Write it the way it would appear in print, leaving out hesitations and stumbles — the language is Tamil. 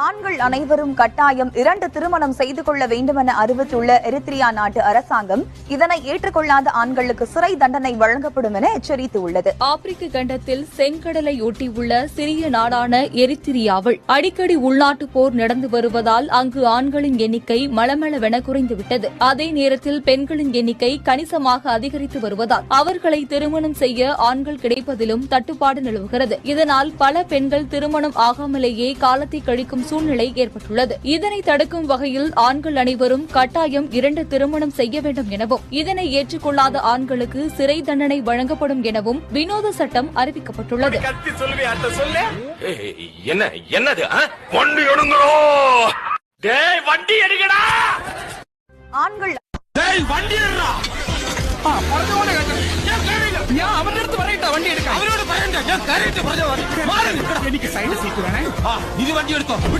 ஆண்கள் அனைவரும் கட்டாயம் 2 திருமணம் செய்து கொள்ள வேண்டுமென அறிவித்துள்ள எரித்ரியா நாட்டு அரசாங்கம் இதனை ஏற்றுக்கொள்ளாத ஆண்களுக்கு சிறை தண்டனை வழங்கப்படும் என எச்சரித்துள்ளது. ஆப்பிரிக்க கண்டத்தில் செங்கடலை ஒட்டியுள்ள சிறிய நாடான எரித்ரியாவில் அடிக்கடி உள்நாட்டு போர் நடந்து வருவதால் அங்கு ஆண்களின் எண்ணிக்கை மளமளவென குறைந்துவிட்டது. அதே நேரத்தில் பெண்களின் எண்ணிக்கை கணிசமாக அதிகரித்து வருவதால் அவர்களை திருமணம் செய்ய ஆண்கள் கிடைப்பதிலும் தட்டுப்பாடு நிலவுகிறது. இதனால் பல பெண்கள் திருமணம் ஆகாமலேயே காலத்தை கழிக்கும் சூழ்நிலை ஏற்பட்டுள்ளது. இதனை தடுக்கும் வகையில் ஆண்கள் அனைவரும் கட்டாயம் 2 திருமணம் செய்ய வேண்டும் எனவும் இதனை ஏற்றுக்கொள்ளாத ஆண்களுக்கு சிறை தண்டனை வழங்கப்படும் எனவும் வினோத சட்டம் அறிவிக்கப்பட்டுள்ளது. ஆண்கள் வண்டி எடுக்க